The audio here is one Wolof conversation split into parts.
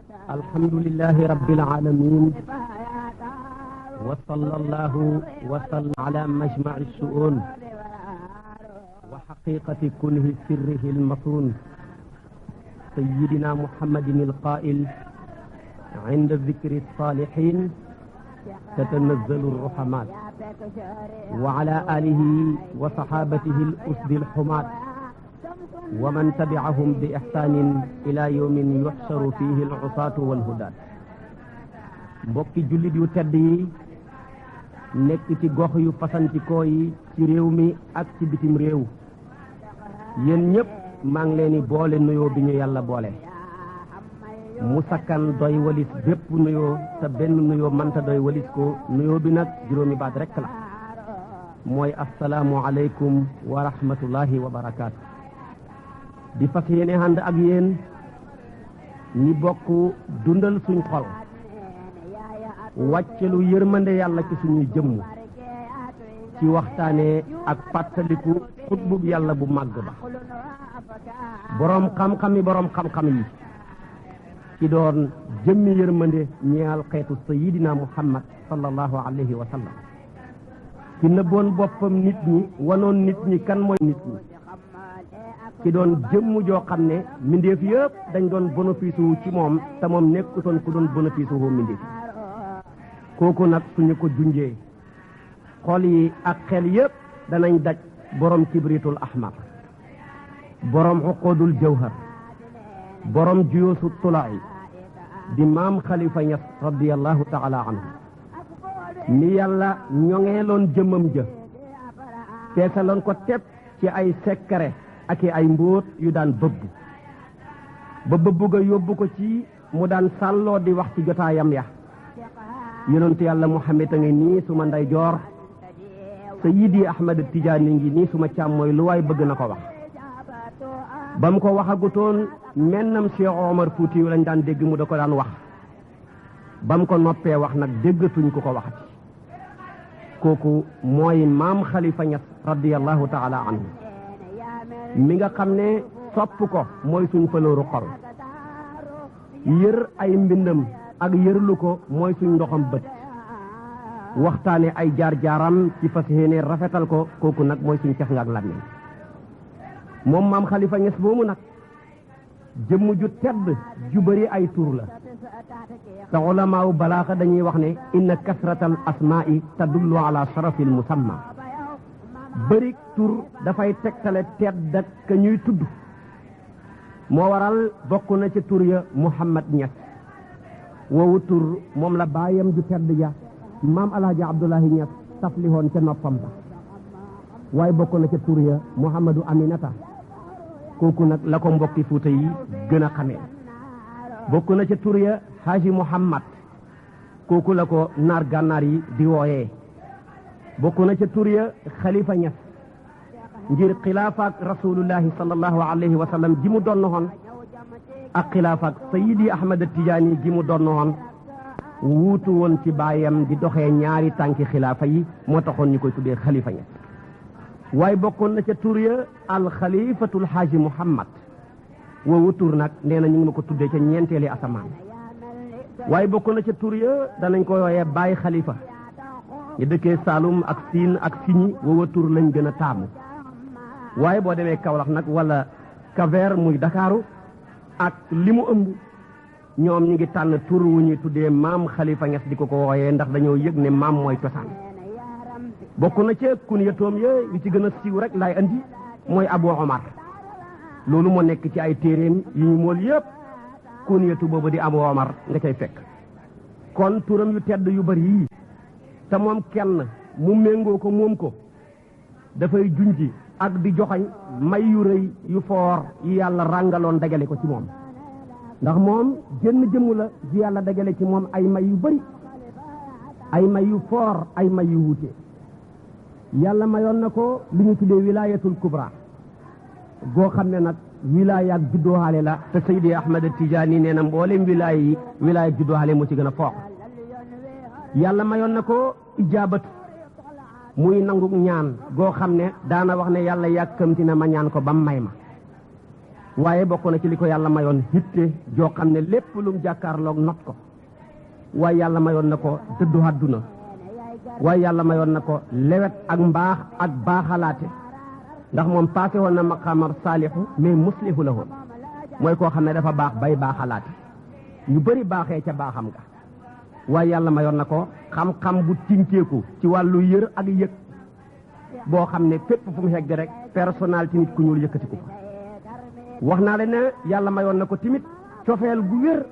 الحمد لله رب العالمين وصلى الله وسلم على مجمع الشؤون وحقيقة كنه سره المصون سيدنا محمد القائل عند ذكر الصالحين تتنزل الرحمات وعلى آله وصحابته الأسد الحمات ومن تبعهم بإحسان إلى يوم يحشر فيه العصاة والهداة mbokki jullit yu tedd yi nekk ci gox yu fasantikoo yi ci réew mi ak ci bitim réew yéen ñëpp maa ngi leen di boole nuyoo bi ñu yàlla boole mu sakkan doy walis bépp nuyoo te benn nuyoo mënta doy walis ko nuyoo bi nag juróomi baat rekk la mooy assalaamu aleykum wa rahmatullahi wa barakaatu di fas yéene ànd ak yéen ñi bokk dundal suñ xol wàccelu yërmande yàlla ci suñuy jëmm ci waxtaane ak fàttaliku xutbub yàlla bu màgg ba boroom xam-xam yi ci doon jëmmi yërmande ñeel xeetu sayidina muhammad sallallahu alayhi wa sallam ci nëbboon boppam nit ñi wanoon nit ñi kan mooy nit ñi ci doon jëmm joo xam ne mbindeef yëpp dañ doon bénéfice wu ci moom te moom nekkutoon ku doon bénéfice wu mbindeef kooku nag suñu ko junjee xol yi ak xel yëpp danañ daj borom kibritul ahmar borom uqudul jawhar borom juyoosu tulaay di maam xalifa ñas radiallahu taala anhu ni yàlla ñoŋeeloon jëmmam ja feesaloon ko tepp ci ay sekkare ak ay mbóot yu daan bëbb ga yóbbu ko ci mu daan sàlloo di wax ci jotaayam ya yonentu yàlla Muhammad a ngi nii suma ndeyjoor Sayyidi Ahmad Tijaani ngi nii suma càmmooy lu waay bëgg na ko wax ba mu ko waxagutoon mennam Cheikh Omar Fuuti lañ daan dégg mu da ko daan wax ba mu ko noppee wax nag déggatuñ ku ko waxati kooku mooy maam Xalifa Ñas radiyallahu taala anhu mi nga xam ne sopp ko mooy suñ falooru xol yër ay mbindam ak yërlu ko mooy suñ ndoxam bët waxtaane ay jaar-jaaram ci fas yéene rafetal ko kooku nag mooy suñ cef nga ak làmmiñ moom maam Xalifa Ñas moomu nag jëmm ju tedd ju bëri ay tur la te ulamaaw balaaxa dañuy wax ne inna kasratal asmaa'i tadullu ala sharafil musamma bëri tur dafay tegtale tedd ak ka ñuy tudd moo waral bokk na ca tur ya Muhammad Ñas woowu tur moom la baayam ju tedd ja maam alaaji Abdullahi Ñas taflihoon ca noppam ba waaye bokk na ca tur ya Muhammadu Aminata kooku nag la ko mbokki Fuuta yi gën a xamee bokk na ca tur ya Haji Muhammad kooku la ko naar gànnaar yi di wooyee bokk na ca tur ya Xalifa Ñas ngir xilaafaak rasulullahi sallallahu alayhi wa sallam ji mu doon noxoon ak xilaafaak Sayyidi Ahmad Tijaani gi mu doon noxoon wuutu woon ci baayam di doxee ñaari tànki xilaafa yi moo taxoon ñu koy tuddee Xalifa Ñas waaye bokkoon na ca tur ya alxalifatul Haaji Muhammad woowu tur nag nee na ñu ngi ma ko tuddee ca ñeenteeli asamaan waaye bokkoon na ca tur ya danañ ko wooyee Baay Xalifa ñu dëkkee Saalum ak Siin ak Siñi woowa tur lañ gën a taamu waaye boo demee Kaolack nag wala Kaver muy Dakaaru ak li mu ëmb ñoom ñu ngi tànn tur wu ñuy tuddee maam Xalifa Ñas di ko wooyee ndax dañoo yëg ne maam mooy cosaan bokk na ca kunyatoom ya yu ci gën a siiw rek laay andi mooy Abu Omar loolu moo nekk ci ay téeréem yi ñu mool yëpp kunyatu boobu di Abu Omar nga cay fekk kon turam yu tedd yu bari yii te moom kenn mu méngoo ko moom ko dafay junji ak di joxañ may yu rëy yu foor yi yàlla ràngaloon dagale ko ci moom ndax moom jënn jëmm la ji yàlla dagale ci moom ay may yu bari ay may yu foor ay may yu wuute yàlla mayoon na ko lu ñu tuddee wilaayatul kubra goo xam ne nag wilaaya ak juddooxaale la te Seydi Ahmad Tijaani nee na mboolem wilaaya yi wilaaya ak juddooxaale moo ci gën a foog yàlla mayoon na ko ijaabatu muy nangu ñaan goo xam ne daana wax ne yàlla yàkkamti na ma ñaan ko ba may ma waaye bokk na ci li ko yàlla mayoon hitte joo xam ne lépp lum jàkkaarloog not ko waaye yàlla mayoon na ko dëddu àdduna waaye yàlla mayoon na ko lewet ak mbaax ak baaxalaate ndax moom passé woon na maqaamar saalihu mais muslihu la woon mooy koo xam ne dafa baax bay baaxalaate ñu bëri baaxee ca baaxam nga waaye yàlla mayoon na ko xam-xam bu tinkeeku ci wàllu yër ak yëg boo xam ne fépp fu mu hegg rek personnalité nit ku ñuul yëkkatiku fa wax naa leen ne yàlla mayoon na ko timit cofeel gu wér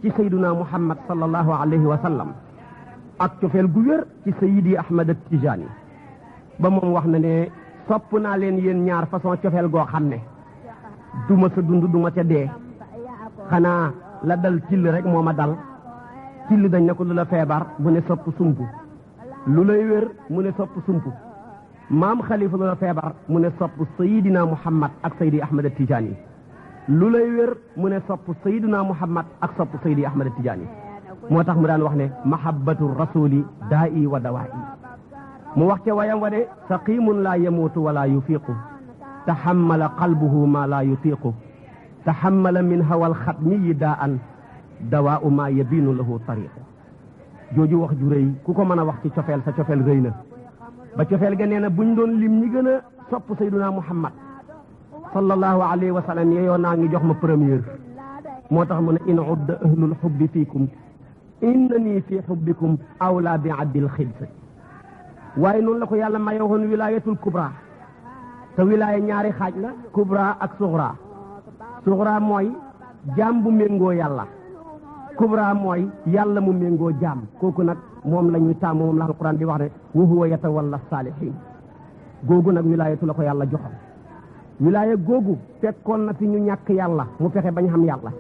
ci sayduna muhammad sallallahu alayhi wa sallam ak cofeel gu wér ci sayidi ahmad at-tijani ba moom wax na ne sopp naa leen yéen ñaar façon cofeel goo xam ne duma sa dund duma ca dee xanaa la dal till rek moo ma dal till dañ ne ko lu la feebar mu ne sopp sump lu lay wér mu ne sopp sump maam xalifa lu la feebar mu ne sopp sayidina muhammad ak sayidi ahmad at-tijani lu lay wér mu ne sopp sayidina muhammad ak sopp sayidi ahmad at-tijani moo tax mu daan wax ne mahabbatu rasuli daa'i wa dawaa'i mu wax ca wayam wa ne saqimun laa yamuutu wala yufiiqu tahammala qalbuhu ma laa yutiiqu tahammala min hawal xatmiyi daa'an dawaa'u ma yabinu lahu tariqu jooju wax ju rëy ku ko mën a wax ci cofeel sa cofeel rëy na ba cofeel ga nee na buñ doon lim ñi gën a sopp sayduna muhammad sallallahu alayhi wa sallam yeyoo naa ngi jox ma première moo tax mu ne in udda ahlul xubbi fiikum innani fi xubbikum awla bi addil xibs waaye noonu la ko yàlla maye woon wilaayatul kubra te wilaaya ñaari xaaj la kubra ak suxra suxra mooy jaam bu méngoo yàlla kubra mooy yàlla mu méngoo jaam kooku nag moom la ñuy tàmm moom la alquran di wax ne wa huwa yatawalla saalihin googu nag wilaayatu la ko yàlla joxoon wilaaya googu fekkoon na fi ñu ñàkk yàlla mu fexe bañ xam yàlla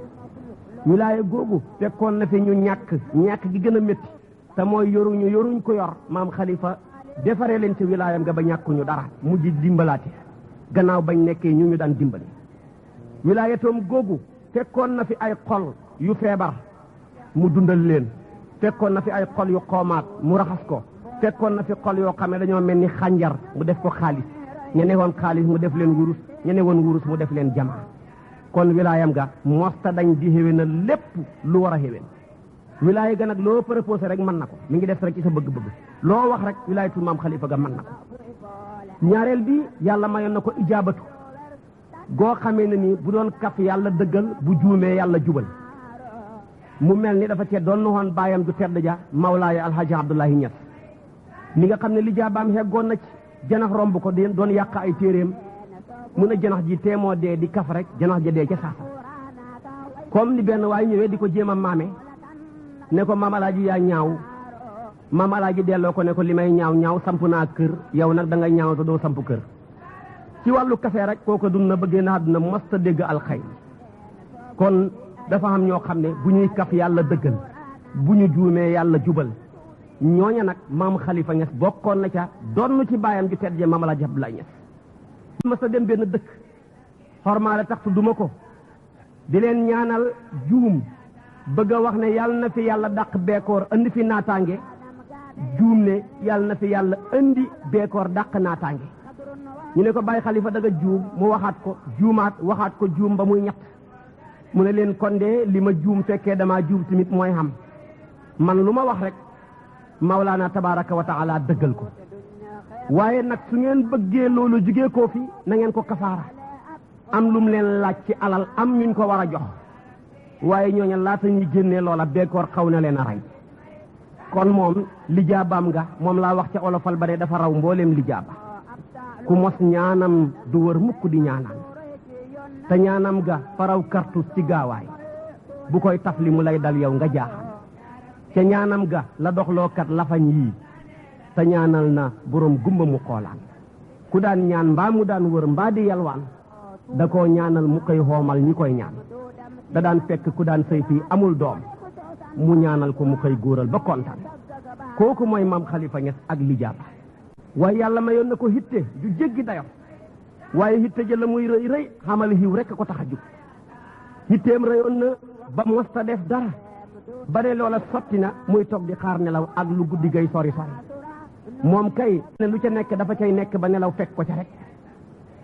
wilaaya googu fekkoon na fi ñu ñàkk gi gën a métti te mooy yoruñ ko yor maam xalifa defaree leen ci wilaayam nga ba ñàkkuñu dara mujj dimbalaate gannaaw bañ nekkee ñu daan dimbali wilaayatoom googu fekkoon na fi ay xol yu feebar mu dundal leen fekkoon na fi ay xol yu xoomaat mu raxas ko fekkoon na fi xol yoo xam ne dañoo mel ni xànjar mu def ko xaalis ñe ne woon xaalis mu def leen wurus ñe ne woon wurus mu def leen jamaa kon wilaayam ga mosta dañ di xéwé na lépp lu war a xéwén wilaaya ga nag loo proposé rek mën na ko mi ngi def rek ci sa bëgg-bëgg loo wax rek wilaayatul maam xalifa ga mën na ko ñaareel bi yàlla mayoon na ko ijaabatu goo xamee ne ni bu doon kaf yàlla dëggal bu juumee yàlla jubal mu mel ni dafa cee doon na woon baayam du tedd ja mawlaaya alhaji abdullahi ñas mi nga xam ne li jaabaam heggoon na ci janax romb ko doon yàq ay téeréem mun a janax ji teemoo dee di kaf rek janax ja dee ca saasa comme ni benn waaye ñëwee di ko jéem a maame ne ko maam alaaji yaa ñaaw maam alaaji delloo ko ne ko li may ñaaw samp naa kër yow nag da nga ñaaw te doo samp kër ci wàllu kafe rek kooku dund na bëggee na àdduna masta dégg alxayr kon dafa am ñoo xam ne bu ñuy kaf yàlla dëggal bu ñu juumee yàlla jubal ñooña nag maam xalifa Ñas bokkoon na ca doon ci baayam ju tedd je maam alaaji Abdoulaye Ñas masta dem benn dëkk xormaale tax tudduma ko di leen ñaanal juum bëgg a wax ne yàlla na fi yàlla dàq beekoor andi fi naataange juum ne yàlla na fi yàlla andi beekoor dàq naataange ñu ne ko bàyyi xalifa daga juum mu waxaat ko juumaat waxaat ko juum ba muy ñett mu ne leen kon de li ma juum fekkee damaa juum tamit mooy xam man lu ma wax rek mawlaana tabaraka wa taala dëggal ko waaye nag su ngeen bëggee loolu jugee koo fi na ngeen ko kafaara am lum leen laaj ci alal am ñuñ ko war a jox waaye ñooña laata ñuy génnee loola beekoor xaw na leen a rey kon moom lijaabaam nga moom laa wax ca olofal ba ne dafa raw mbooleem lijaaba ku mos ñaanam du wër mukk di ñaanam te ñaanam ga faraw kartus ci gaawaay bu koy tafli mu lay dal yow nga jaaxal ca ñaanam ga la doxlookat lafañ yii te ñaanal na borom gumba mu xoolaan ku daan ñaan mbaa mu daan wër mbaa di yalwaan da koo ñaanal mu koy xoomal ñi koy ñaan da daan fekk ku daan sëy fii amul doom mu ñaanal ko mu koy góoral ba kontaan kooku mooy maam xalifa Ñas ak lijaaba waaye yàlla mayoon na ko hitte ju jéggi dayo waaye hitte ja la muy rëy rëy xamal xiw rek ko tax a jug hitteem rëyoon na ba mosta def dara ba ne loola sotti na muy toog di xaar nelaw ak lu guddi gay sori sori moom kay ne lu ca nekk dafa cay nekk ba nelaw fekk ko ca rek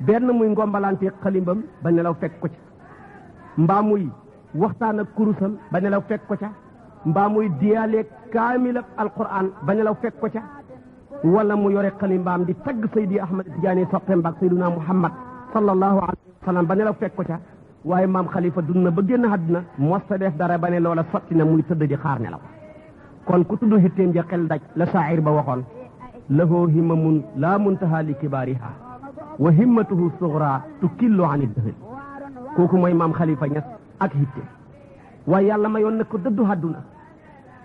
benn muy ngombalante xalimbam ba nelaw fekk ko ca mbaa muy waxtaan ak kurusam ba nelaw fekk ko ca mbaa muy diyaale kaamil ak alquran ba nelaw fekk ko ca wala mu yore xalimbaam di tagg Seydi Ahmad Tijaani soppeem baak Seyduna Muhammad sallallahu alayhi wa sallam ba nelaw fekk ko ca waaye maam Khalifa dund na ba génn àdduna mosta def dara ba ne loola sotti na muy tëdd di xaar nelaw kon ku tudd xitteem ja xel daj la saa'ir ba waxoon lahu himmamun laa muntaha li kibaariha wa himmatuhu sugra tukillu an iddahri kooku mooy maam Khalifa Niass ak hitte waaye yàlla mayoon na ko dëddu àdduna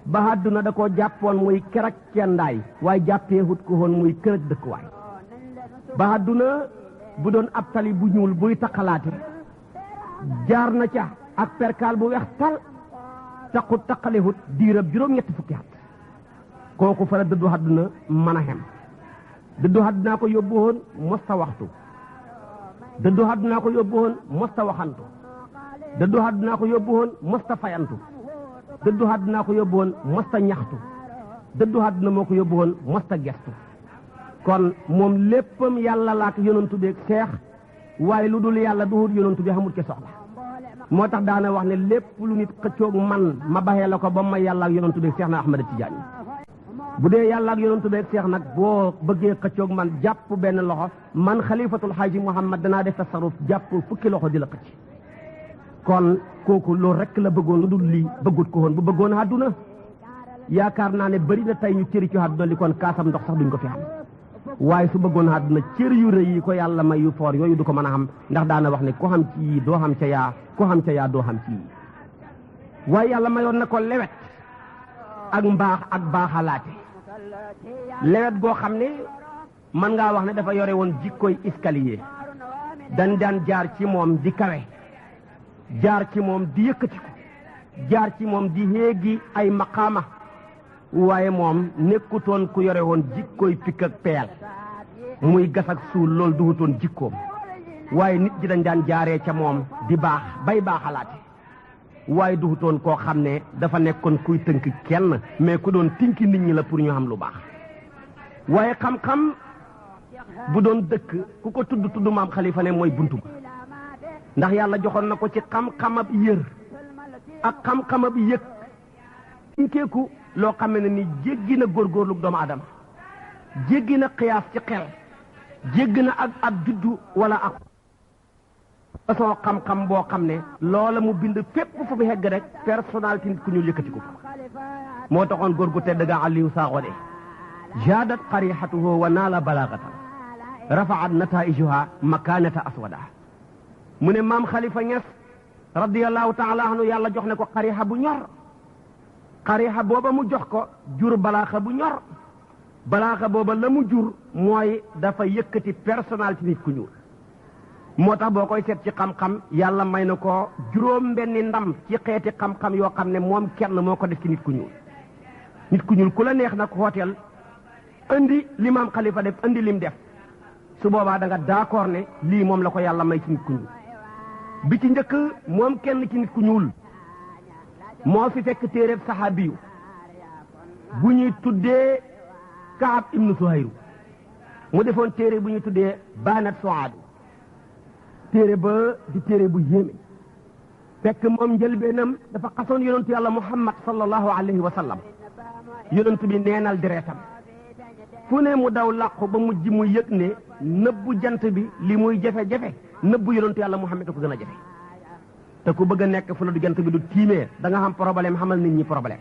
ba àdduna da koo jàppoon muy kerak cendaay waaye jàppeehut ko woon muy kër ak dëkkuwaay ba àdduna bu doon ab tali bu ñuul buy taqalaate jaar na ca ak perkaal bu weex tal taqut taqalehut diirab juróom-ñetti fukki at kooku fa la dëddu àdduna mën a xem dëddu àddunaa ko yóbbu woon mosta waxtu dëddu àddunaa ko yóbbu woon mosta waxantu dëddu àddunaa ko yóbbu woon mosta fayantu dëddu àddunaa ko yóbbu woon mosta ñaxtu dëddu àdduna moo ko yóbbu woon mosta gestu kon moom léppam yàlla laak yonantu beeg seex waaye lu dul yàlla duhut yonantu bi xamul ke soxla moo tax daana wax ne lépp lu nit xëccoog man ma baxee la ko ba ma yàlla ak yonantu beeg seex na Ahmada Tijaani bu dee yàlla ak yonantu beeg seex nag boo bëggee xëccoog man jàpp benn loxo man xalifatul xaaji Muhammad danaa def tasaruf jàpp fukki loxo di la xëcc kon kooku loolu rek la bëggoon lu dul lii bëggut ko woon bu bëggoon àdduna yaakaar naa ne bëri na tey ñu cëri ci àdduna li kon kaasam ndox sax duñ ko fi xam waaye su bëggoon àdduna cër yu rëy yi ko yàlla may yu foor yooyu du ko mën a xam ndax daana wax ne ku xam ci yii doo xam ca yaa ku xam ca yaa doo xam ci yii waaye yàlla mayoon na ko lewet ak mbaax ak baaxalaate lewet goo xam ne mën ngaa wax ne dafa yore woon jikkoy escalier dañ daan jaar ci moom di kawe jaar ci moom di yëkkatiku jaar ci moom di héegi ay maqaama waaye moom nekkutoon ku yore woon jikkooy pikk ak peel muy gas ak suul loolu duhutoon jikkoom waaye nit ji dañ daan jaaree ca moom di baax bay baaxalaate waaye duhutoon koo xam ne dafa nekkoon kuy tënk kenn mais ku doon tinki nit ñi la pour ñu xam lu baax waaye xam-xam bu doon dëkk ku ko tudd maam Khalifa ne mooy buntu ba ndax yàlla joxoon na ko ci xam-xamab yër ak xam-xamab yëg tinkeeku loo xam ne ni jéggi na góorgóorlu doomu adama jéggi na xiyaas ci xel jéggi na ak ab juddu wala ak façon xam-xam boo xam ne loola mu bind fépp fu fi hegg rek personnalité nit ku ñu yëkkati ko moo taxoon góor gu tedd ga Aliou Sakho de jaadat qarihatuhu wa naala balagatan rafaat nataijuha makanata aswada mu ne maam Khalifa Niass radiyallahu taala anhu yàlla jox ne ko xarixa bu ñor xarixa booba mu jox ko jur balaaxa bu ñor balaaxa booba la mu jur mooy dafa yëkkati personnalité nit ku ñuul moo tax boo koy seet ci xam-xam yàlla may na ko juróom benni ndam ci xeeti xam-xam yoo xam ne moom kenn moo ko def ci nit ku ñuul nit ku ñuul ku la neex nag hooteel andi li maam Khalifa def andi lim def su boobaa da nga d'accord ne lii moom la ko yàlla may ci nit ku ñuul bi ci njëkk moom kenn ci nit ku ñuul moo fi fekk téeréb saxaabiyu bu ñuy tuddee Kaab ibnu Suhayru mu defoon téere bu ñuy tuddee Banat Suaadu téere ba di téere bu yéeme fekk moom njëlbeenam dafa xasoon yonentu yàlla Muhammad sallallahu alayhi wa sallam yonentu bi neenal deretam fu ne mu daw làqu ba mujj mu yëg ne nëbbu jant bi li muy jafe-jafe nëbbu yonentu yàlla Muhammad da ko gën a jafe te ku bëgg a nekk fu la du jant bi du tiimee da nga xam problème xamal nit ñi problème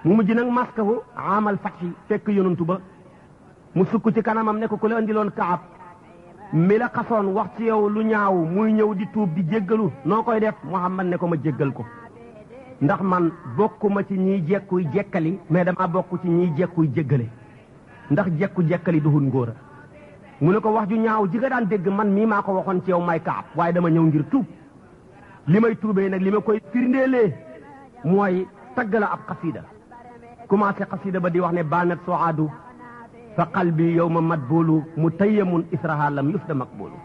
mu mujj nag maskahu amal fatxi fekk yonentu ba mu sukk ci kanamam ne ko ku la andiloon Kaab mi la xasoon wax ci yow lu ñaaw muy ñëw di tuub di jéggalu noo koy def Muhammad ne ko ma jéggal ko ndax man bokkuma ci ñiy jekkuy jekkali mais dama bokk ci ñiy jekkuy jéggale ndax jekku jekkali duhul ngóora mu ne ko wax ju ñaaw ji nga daan dégg man mii maa ko waxoon ci yow may Kaab waaye dama ñëw ngir tuub li may tuubee nag li ma koy firndeelee mooy tagg la ab xasida commencé xasida ba di wax ne banat soaadu fa qalbi yawma madbulu mutayyamun israha lam yufda maqbulu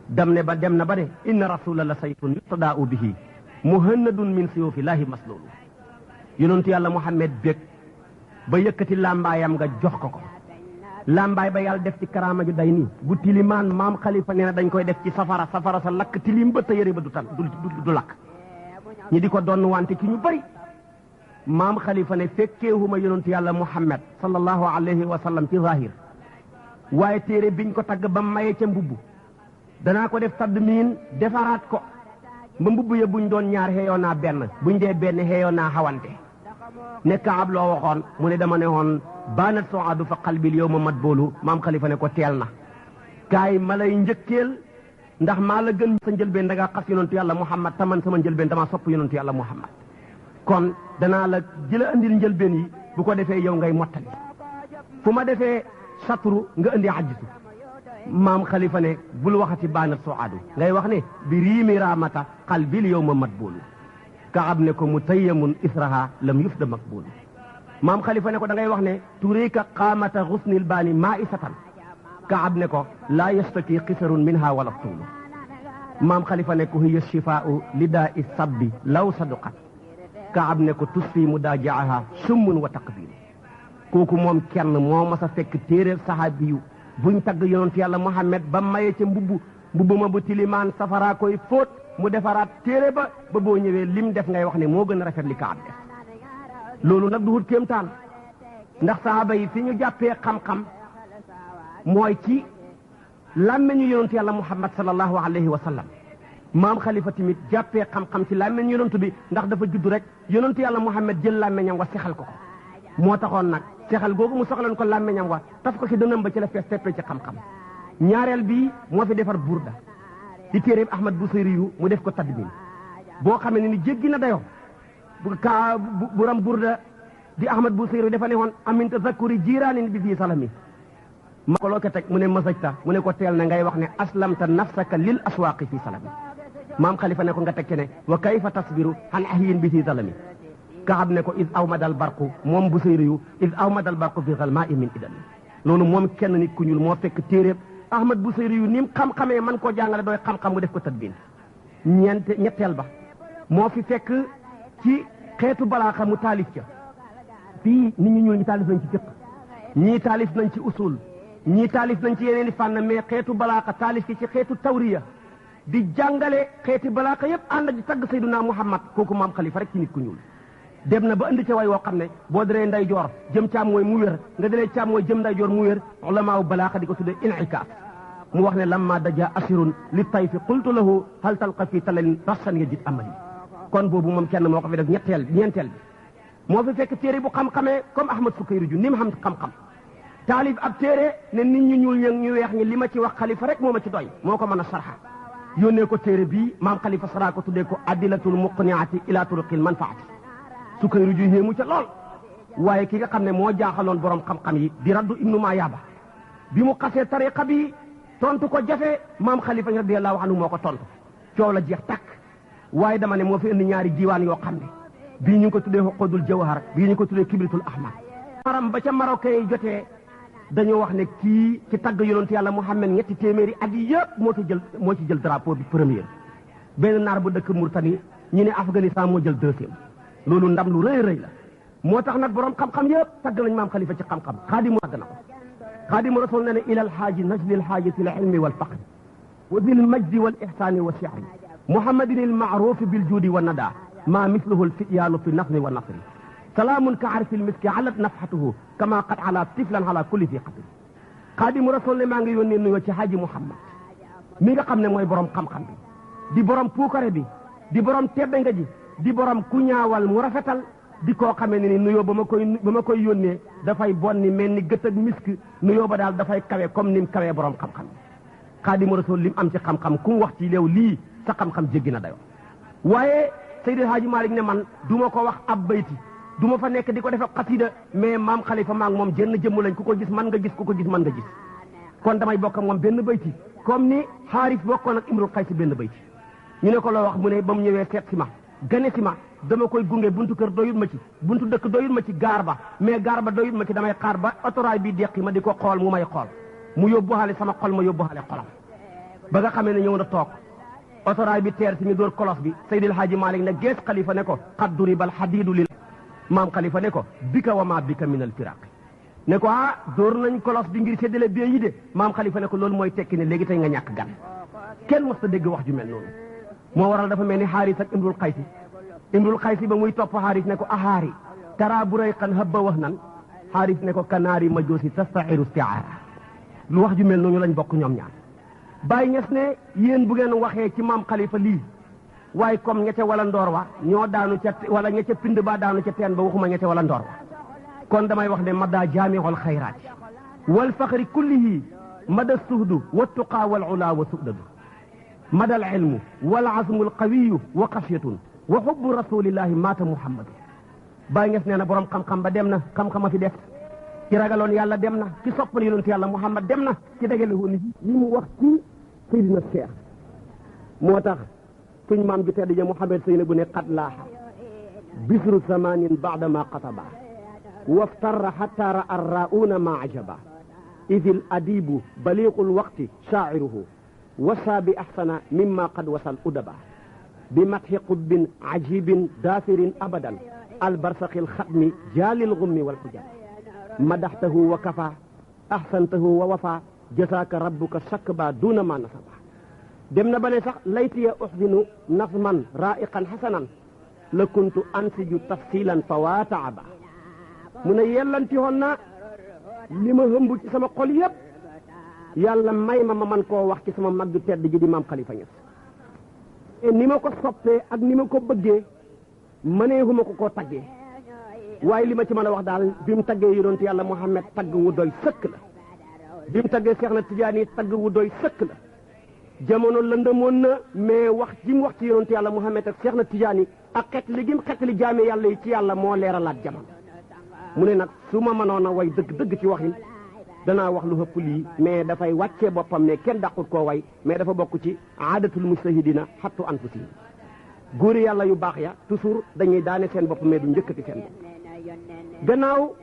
dem na ba de inna rasula la sayfun yustadaa'u bihi muhannadun min siyufillahi maslulu yonentu yàlla Muhammad bég ba yëkkati làmbaayam nga jox ko lambaay ba yàlla def ci karaama ju day nii bu tilimaan maam xalifa nee na dañ koy def ci safara sa lakk tilim ba te yëre ba du lakk ñi di ko donn wante ci ñu bari maam xalifa ne fekkeehuma yonent yàlla muhammad sallallahu alayhi wa sallam ci zahir waaye téere biñ ko tagg ba maye ca mbubb danaa ko def tadmiin defaraat ko ba mbubb ya buñ doon ñaar xeeyoo naa benn buñ dee benn xeeyoo naa xawante nekk ab loo waxoon mu ne dama ne woon baanat soadu fa qalbil yow ma mat boolu maam xalifa ne ko teel na kaay ma lay njëkkeel ndax maa la gën sa njëlbeen da ngaa xas yonentu yàlla muhammad taman sama njëlbeen damaa sopp yonentu yàlla muhammad kon danaa la jëla andil njëlbeen yi bu ko defee yow ngay mottali fu ma defee satru nga indi ajjitu maam xalifa ne bul waxati baanat soadu ngay wax ne bi riimi raamata qalbil yow ma mat boolu kaab ne ko mutayyamun israha lam yufda maqbul maam xalifa ne ko da ngay wax ne turika qaamata xusnil baani maa isatan kaab ne ko laa yastaki xisarun minha wala tuulu maam xalifa ne ko hiya shifaau lidaa i sabbi law saduqat kaab ne ko tusfi mudajaaha summun wa taqbil kooku moom kenn moo mas a fekk téere sahabi yu buñ tagg yonent yàlla Muhammad ba maye ca mbubb ma bu tilimaan safara koy fóot mu defaraat téere ba boo ñëwee lim def ngay wax ne moo gën a rafet li kaab def loolu nag du wut kéemtaan ndax sahaaba yi fi ñu jàppee xam-xam mooy ci làmmeñu yonent yàlla Muhammad sallallahu alayhi wa sallam maam xalifa tamit jàppee xam-xam ci làmmeñu yonent bi ndax dafa judd rek yonent yàlla Muhammad jël làmmeñam wa sexal ko moo taxoon nag sexal googu mu soxaloon ko làmmeñam wa taf ko ci dënam ba ci la fees teppee ci xam-xam ñaareel bi moo fi defar burda di téeréb Ahmad Busiri yu mu def ko tadmin boo xamee ne ni jéggi na dayoo buram burda di Ahmad Busiri dafa ne woon amin tazakkuri jiraanin bi fii salami ma ko loo ko teg mu ne masajta mu ne ko teel na ngay wax ne aslamta nafsaka lil aswaaqi fii salami maam xalifa ne ko nga teg ci ne wa kayfa tasbiru an ahyin bi fii salami kaab ne ko is aw madal barqu moom Busiri yu is aw madal barqu fi zalmaa min idami loolu moom kenn nit ku ñuul moo fekk téeréb Ahmad Busiri yu ni mu xam-xamee man koo jàngale dooy xam-xam mu def ko tadbin ñetteel ba moo fi fekk ci xeetu balaaxa mu taalif ca fii nit ñu ñuul ñi taalif nañ ci fiq ñii taalif nañ ci usul ñii taalif nañ ci yeneen i fànn mais xeetu balaaxa taalif ci xeetu tawriya di jàngale xeeti balaaxa yëpp ànd ak di tagg Sayyiduna Muhammad kooku maam xalifa rek ci nit ku ñuul dem na ba indi ca way woo xam ne boo daree nday joor jëm caam mooy mu wér nga dalee caam mooy jëm nday joor mu wér ulamaaw balaaxa di ko tuddee inikaas mu wax ne lamma daja asirun li tayfi qultu lahu hal talqa fi talalin rasan yajid amali kon boobu moom kenn moo ko fi def ñeenteel bi moo fi fekk téere bu xam-xamee comme Ahmad Sukayri ju ni mu xam xam-xam taalif ab téere ne nit ñu ñuul ñu weex ñi li ma ci wax xalifa rek moo ma ci doy moo ko mën a sarxa yónnee ko téere bii maam xalifa saraa ko tuddee ko addilatul muqniati ila turuqil manfaati Sukayri ju yéemu ca lool waaye ki nga xam ne moo jaaxaloon borom xam-xam yi di raddu ibnu Mayaaba bi mu xasee tariqa bi tontu ko jafe maam xalifa radiyallahu anhu moo ko tontu coow la jeex takk waaye dama ne moo fi indi ñaari jiwaan yoo xam ne bii ñu ngi ko tuddee xoqodul jawhar bii ñu ngi ko tuddee kibritul ahmar maram ba ca marocain yi jotee dañoo wax ne kii ci tagg yonent yàlla Muhammad ñetti téeméeri at yi yëpp moo ci jël drapeau bi premier benn naar bu dëkk Mauritanie ñu ne Afghanistan moo jël deuxième loolu ndam lu rëy rëy la moo tax nag borom xam-xam yëpp tagg nañ maam xalifa ci xam-xam xaadimu tagg na ko xaadimu rasul ne ne ila alxaaji najli alxaajati l ilmi wal faqri wa bil majdi wal ihsani wa shi'ri muhammadin il maaruf bil juudi wa nada ma misluhu lfityaanu fi nafni wa nasri salaamun ka arfi lmiski alat nafxatuhu kama qad ala tiflan ala kulli fi qatri xaadimu rasul ne maa ngi yónnee nuyoo ci haaji muhammad mi nga xam ne mooy borom xam-xam bi di borom puukare bi di borom tedda nga ji di borom ku ñaawal mu rafetal di koo xamee ne ni nuyoo ba ma koy yónnee dafay bonni mel ni gët ak misk nuyoo ba daal dafay kawe comme ni mu kawee borom xam-xam xaadimu rasul li mu am ci xam-xam ku mu wax ci léew lii sa xam-xam jéggi na dayo waaye Seydi Haaji Malik ne man du ma ko wax ab bayti du ma fa nekk di ko defe xasida mais maam xalifa maag moom jenn jëmm lañ ku ko gis man nga gis ku ko gis man nga gis kon damay bokk moom benn bayti comme ni xaaris bokkoon ak imrul xaysi benn bayti ñu ne ko loo wax mu ne ba mu ñëwee seet si ma gane si ma dama koy gunge buntu kër doyut ma ci buntu dëkk doyut ma ci gaar ba mais gaar ba doyut ma ci damay xaar ba otoraay bi deqi ma di ko xool mu may xool mu yóbbuwaale sama xol ma yóbbuwaale xolam ba nga xamee ne ñëw na toog otoraay bi teer si ñu door kolos bi Seydil Haaji Malik ne gees xalifa ne ko xad duribal xadiidu lil maam xalifa ne ko bika wa ma bika min al firaq ne ko dóor nañ kolos bi ngir séddale bee yi de maam Khalifa ne ko loolu mooy tekki ne léegi tey nga ñàkk gan kenn mës ta dégg wax ju mel noonu moo waral dafa mel ni xaaris ak imrul xaysi ba muy topp xaaris ne ko ahaari tara bu rëy xan habba wax nan xaaris ne ko kanaari ma joosi tastaxiru istiaara lu wax ju mel noonu lañ bokk ñoom ñaar Baay Ñas ne yéen bu ngeen waxee ci maam Khalifa lii waaye comme ña ca wala ndoor wa ñoo daanu ca wala ña ca pind ba daanu ca teen ba waxuma ña ca wala ndoor wa kon damay wax ne madda jaamiul xayraat wal faxri kullihi mada suhdu wa tuqaa wal ula wa sudadu mada al ilmu wal azmu al qawiyu wa xashyatun wa xubbu rasulillahi maata muhammadu Baay Ñas nee na borom xam-xam ba dem na xam-xama fi def ci ragaloon yàlla dem na ci soppal yonent yàlla muhammad dem na ci dagale woon li mu wax ci Seydina Cheikh moo tax suñ maam ju tedd ja Muhammad Seyna bu ne qad laaxa bisru zamanin baada ma qataba waftarra xatta ra arrauna ma ajaba idil adibu baliqul waqti shaa'iruhu wasa bi axsana mimma qad wasal udaba bi matxi qutbin ajibin daafirin abadan albarsaqi alxatmi jaalil gummi walxujab madaxtahu wa kafa axsantahu wa wafa jasaaka rabbuka shakba duna ma nasaba dem na ba ne sax laytiya uxsinu nazman raiqan xasanan la kuntu ansiju tafsilan fa waa taaba mu ne yellanti woon na li ma hëmb ci sama xol yépp yàlla may ma man koo wax ci sama mag ju tedd ji di maam Khalifa Niass ni ma ko soppee ak ni ma ko bëggee mëneexuma ko koo taggee waaye li ma ci mën a wax daal bi mu taggee yonent yàlla Muhammad tagg wu doy sëkk la bi mu taggee Seex na Tijaani tagg wu doy sëkk la jamono lëndëmoon na mais wax ji mu wax ci yonent yàlla Muhammad ak Seex na Tijaani ak xet li gim xet li jaame yàlla yi ci yàlla moo leeralaat jamono mu ne nag su ma mënoon a way dëgg ci waxin danaa wax lu hëpp lii mais dafay wàccee boppam ne kenn dàqut koo way mais dafa bokk ci aadatul mujtahidina xattu anfusihim góori yàlla yu baax ya toujours dañuy daane seen bopp mais du njëkkati seen bopp gannaaw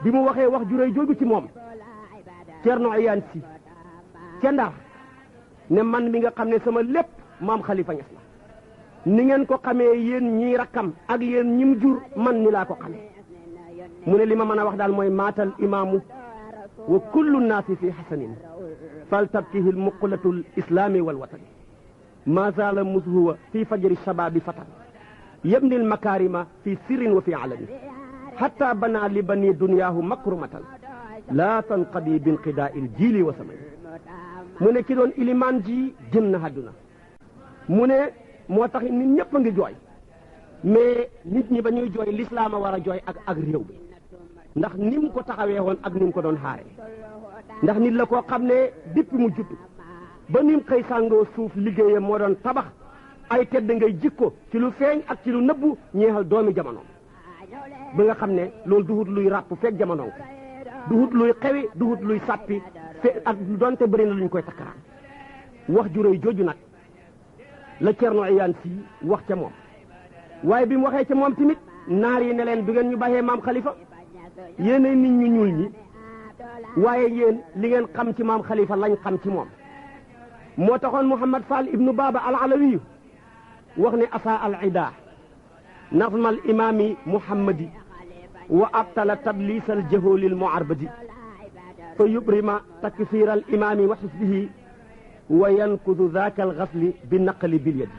bi mu waxee wax ju rëy jooju ci moom Ceerno Ayaan Si ca Ndar ne man mi nga xam ne sama lépp maam Khalifa Niass la ni ngeen ko xamee yéen ñii rakkam ak yéen ñim jur man ni laa ko xamee mu ne li ma mën a wax daal mooy maatal imaamu wa kullu naasi fi xasanin fal tabkihi l muqulatu l islaami wal watani ma zaala mushuwa fi fajri shababi fatan yabni l makarima fi sirrin wa fi alani hatta bana li bani dunyaahu makrumatan laa tanqadi binqidaa il jiili wa samani mu ne ki doon ilimaan ji jëm na àdduna mu ne moo tax nit ñëpp a ngi jooy mais nit ñi ba ñuy jooy lislaam a war a jooy ak réew bi ndax ni mu ko taxawee woon ak ni mu ko doon xaaree ndax nit la koo xam ne depuis mu judd ba ni mu xëy sàngoo suuf liggéeyam moo doon tabax ay tedd ngay jikko ci lu feeñ ak ci lu nëbbu ñeexal doomi jamono ba nga xam ne loolu duhut luy ràpp fekk jamono duhut luy xewi duhut luy sàppi ak donte bëri na luñ koy takkaraan wax ju rëy jooju nag la Ceerno Ayaan Si wax ca moom waaye bi mu waxee ca moom tamit naar yi ne leen du ngeen ñu baxee maam Khalifa yéenay nit ñu ñuul ñi waaye yéen li ngeen xam ci maam Khalifa lañ xam ci moom moo taxoon Muhammad Fall ibnu Baba al Alawiyu wax ne asa al ida nazma al imami muhammadi wa abtala tablis al jahulil muarbadi fa yubrima takfir al imami wa xisbihi wa yankudu dhaka al ghasli bi naqli bil yadi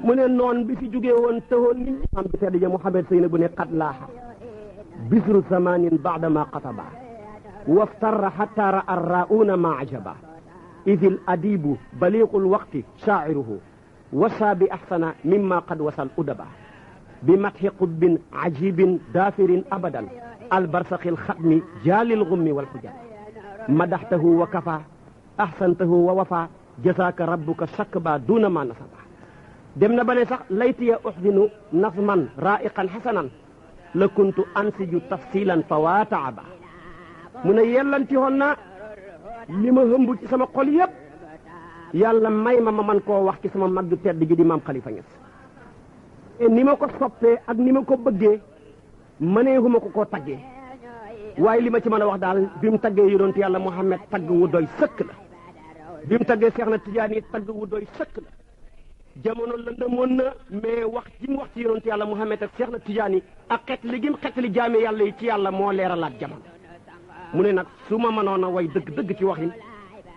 mu ne noon bi fi jógee woon tëwoon nit ñi am bi tedd ja Muhammad Seyna bu ne qad laaxa bisru zamanin baada ma qataba waftarra hatta ra arrauna ma ajaba idil adibu baliqul waqti shaa'iruhu wasa bi axsana mimma qad wasal udaba bi matxi qutbin ajibin daafirin abadan albarsaqi alxatmi jaalil gummi walxujab madaxtahu wa kafa axsantahu wa wafa jasaaka rabbuka shakba duna ma nasaba dem na ba ne sax laytiya uxsinu nazman raiqan xasanan la kuntu ansiju tafsilan fa waa taaba mu ne yellanti woon na li ma hëmb ci sama xol yépp yàlla may ma man koo wax ci sama mag ju tedd ji di maam Khalifa Niass ni ma ko soppee ak ni ma ko bëggee mëneexuma ko koo taggee waaye li ma ci mën a wax daal bi mu taggee yonent yàlla Muhammad tagg wu doy sëkk la bi mu taggee Seex na Tijaani tagg wu doy sëkk la jamono lëndëmoon na mais wax ji mu wax ci yonent yàlla Muhammad ak Seex na Tijaani ak xet li gim xet li jaame yàlla yi ci yàlla moo leeralaat jamono mu ne nag su ma mënoon a way dëgg ci waxin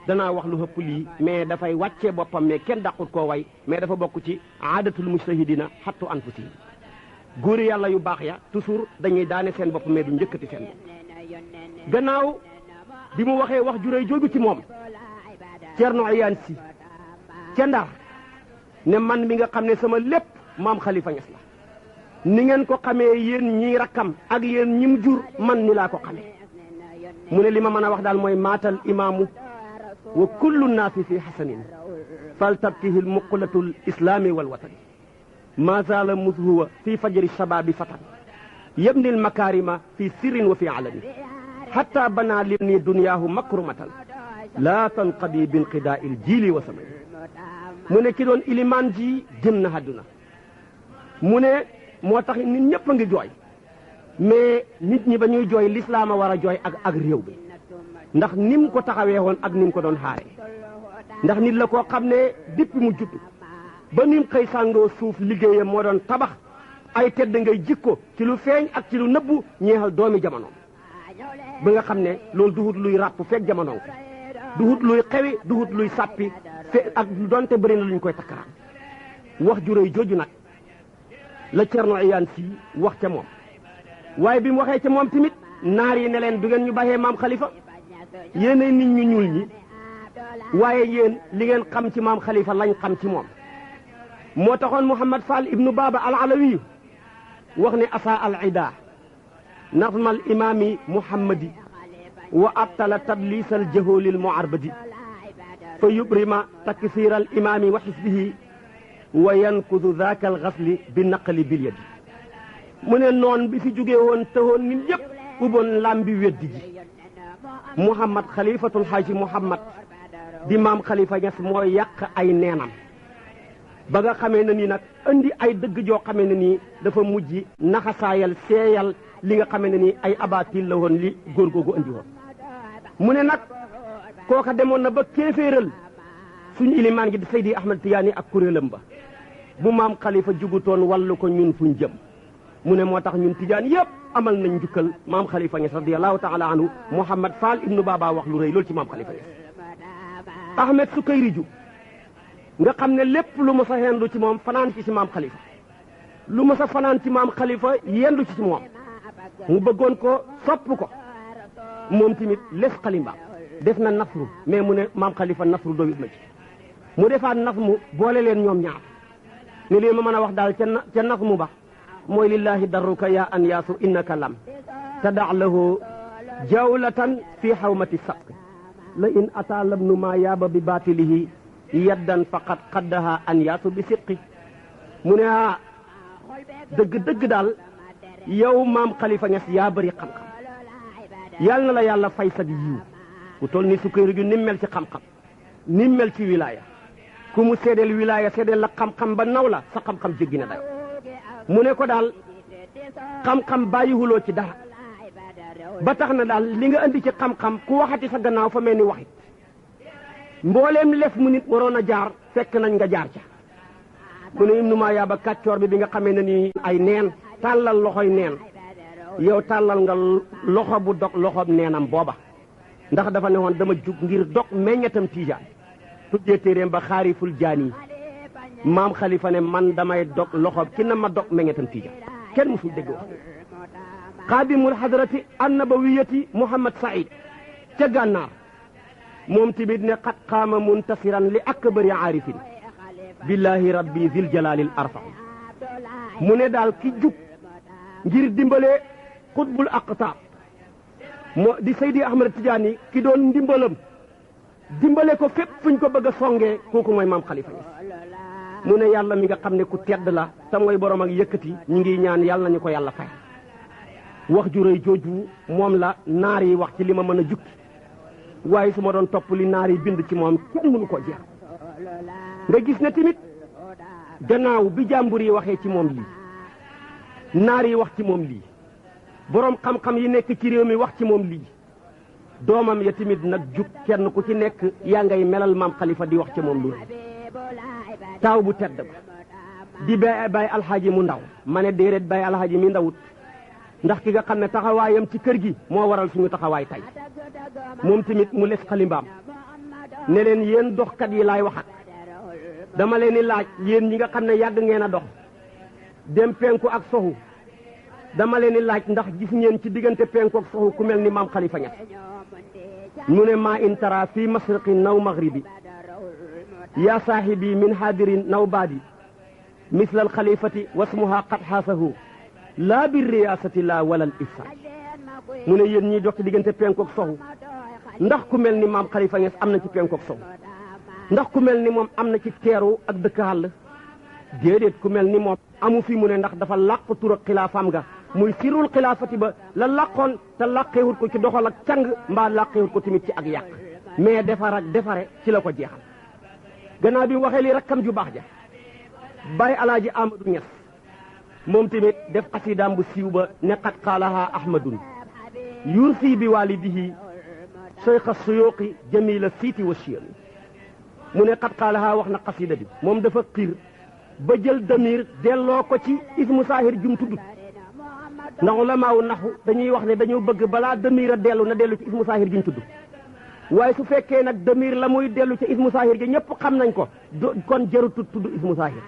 danaa wax lu ëpp lii mais dafay wàccee boppam mais kenn dàqut koo way mais dafa bokk ci aadatul mujtahidina xattu anfusihim góori yàlla yu baax ya toujours dañuy daane seen bopp mais du njëkkati seen bopp gannaaw bi mu waxee wax juróoy jooju ci moom Ceerno Ayaan Si ca Ndar ne man mi nga xam ne sama lépp maam Khalifa Niass la ni ngeen ko xamee yéen ñii rakkam ak yéen ñim jur man ni laa ko xamee mu ne li ma mën a wax daal mooy maatal imaamu wa kullu naasi fi xasanin fal tabkihi l muqulatu l islaami wal watani ma zaala mushuwa fi fajri shababi fatan yabni l makarima fi sirrin wa fi alani hatta bana libni duniyaahu makrumatan laa tanqadi binqidaa il jiili wa samani mu ne ki doon ilimaan ji jëm na àdduna mu ne moo tax nit ñëpp a ngi jooy mais nit ñi ba ñuy jooy lislaam a war a jooy ak réew bi ndax nim ko taxawee woon ak nim ko doon xaare ndax nit la koo xam ne depuis mu judd ba nim xëy sàngoo suuf liggéeyam moo doon tabax ay tedd ngay jikko ci lu feeñ ak ci lu nëbbu ñeexal doomi jamonoom ba nga xam ne loolu duhut luy ràpp fekk jamonoom duhut luy xewi duhut luy sàppi ak donte bëri na lu ñu koy takkaraan wax ju rëy jooju nag la Ceerno Ayaan Si wax ca moom waaye bi mu waxee ca moom tamit naar yi ne leen du ngeen ñu baxee maam Khalifa yéenay nit ñu ñuul ñi waaye yéen li ngeen xam ci maam Khalifa lañ xam ci moom moo taxoon Mouhamad Fall ibnu Baba al Alawi wax ne asa al ida nazma al imami Muhammadi wa abtala tadlis al jaholi al muarbadi fa yubrima taksir al imami wa xisbihi wa yankudu dhaka al ghasli bi naqli bil yadi mu ne noon bi fi jógee woon taxoon nit yëpp uboon lambi weddi ji Mouhamad Khalifatul Haaji Mouhamad di maam Khalifa Niass moo yàq ay neenam ba nga xamee ne nii nag andi ay dëgg joo xamee ne nii dafa mujj naxasaayal seeyal li nga xamee ne nii ay abatil la woon li góor googu andi woon mu ne nag kooka demoon na ba kéeféeral suñu ilimaan gi di Seydi Ahmad Tijaani ak kuréelam ba bu maam Khalifa jugutoon wàllu ko ñun fuñ jëm mu ne moo tax ñun Tijaan yëpp amal nañ njukkal maam Khalifa Niass radiyallahu taala anhu Mouhamad Fall ibnu Baba wax lu rëy loolu ci maam Khalifa Niass Ahmed Sukayriju nga xam ne lépp lu ma sa yendu ci moom fanaan ci maam Khalifa lu ma sa fanaan ci maam Khalifa yendu ci moom mu bëggoon ko sopp ko moom tamit les xalimba def na nasru mais mu ne maam Khalifa nasru doyut ma ci mu defaat nasmu boole leen ñoom ñaar ne leen ma mën a wax daal ca nasmu ba mooy lillahi darruka ya an yaasu innaka lam tadac lahu jawlatan fi xawmati sabq la in ata labnu ma yaaba bi batilihi yaddan faqad qaddaha an yaasu bi sidqi mu ne dëgg daal yow maam Khalifa Niass yaa bëri xam-xam yal na la yàlla fay sa yiw ku toll ni Sukayriju ni mel ci xam-xam ni mel ci wilaya ku mu seedeel wilaya seedeel la xam-xam ba naw la sa xam-xam jéggi na dayo mu ne ko daal xam-xam bàyyiwuloo ci dara ba tax na daal li nga andi ci xam-xam ku waxati sa gannaaw fa mel ni waxit mbooleem lef mu nit waroon a jaar fekk nañ nga jaar ca mu ne Ibnu maa yaaba kàccoor bi nga xamee ne nii ay neen tàllal loxoy neen yow tàllal nga loxo bu dog loxob neenam booba ndax dafa ne woon dama jug ngir dog meññetam Tijaan tuddee téeréem ba xaariful jaani maam Khalifa ne man damay dog loxob ki na ma dog meññetam Tijaan kenn musul dégg wax xaadimul hadrati annabawiyati Mouhamad Saïd ca gànnaar moom tamit ne qad qaama muntasiran li akbari aarifin billahi rabbi zil jalalil arfa mu ne daal ki jug ngir dimbale xutbul aqtaab moo di Seydi Ahmad Tijaani ki doon ndimbalam dimbale ko fépp fuñ ko bëgg a songee kooku mooy maam Khalifa Niass mu ne yàlla mi nga xam ne ku tedd la te mooy borom ak yëkkati ñu ngi ñaan yàlla nañu ko yàlla fay wax ju rëy jooju moom la naar yi wax ci li ma mën a jukki waaye su ma doon topp li naar yi bind ci moom kenn mënu koo jeex nga gis ne tamit gannaaw bi jàmbur yi waxee ci moom lii naar yi wax ci moom lii borom xam-xam yi nekk ci réew mi wax ci moom lii doomam ya tamit nag jug kenn ku ci nekk yaa ngay melal maam Khalifa di wax ci moom lu taaw bu tedd ba di bay alxaaji mu ndaw ma ne déedéet bay alxaaji mi ndawut ndax ki nga xam ne taxawaayam ci kër gi moo waral suñu taxawaay tey moom tamit mu les xalimbaam ne leen yéen doxkat yi laay wax ak dama leen di laaj yéen ñi nga xam ne yàgg ngeen a dox dem penku ak soxu dama leen di laaj ndax gis ngeen ci diggante penku ak soxu ku mel ni maam Khalifa Niass mu ne maa in tara fii masriqi naw maghribi yaa saahibi min haadirin naw baadi misla alxalifati wasmuha qad xaasahu laa bi riyaasati laa wala al ifsaad mu ne yéen ñiy dox ci diggante penku ak soxu ndax ku mel ni maam Khalifa Niass am na ci penku ak soxu ndax ku mel ni moom am na ci teeru ak dëkk àll déedéet ku mel ni moom amu fi mu ne ndax dafa làq tur ak xilaafaam nga muy sirul xilaafati ba la làqoon te làqeewut ko ci doxal ak càng mbaa làqeewut ko tamit ci ak yàq mais defar ak defare ci la ko jeexal gannaaw bi waxee li rakkam ju baax ja Baay Alaaji Amadou Niass moom tamit def xasidaam bu siiw ba ne qad qaalaha ahmadun yursi bi walidihi cheikha suyuqi jamila siiti wa chiyami mu ne qad qaalaha wax na xasida bi moom dafa xiir ba jël damir delloo ko ci ismu saahir jum tudd ndax ulamaawu naxu dañuy wax ne dañoo bëgg balaa damir a dellu na dellu ci ismu saahir jum tudd waaye su fekkee nag damir la muy dellu ci ismu saahir gi ñëpp xam nañ ko kon jarutut tudd ismu saahir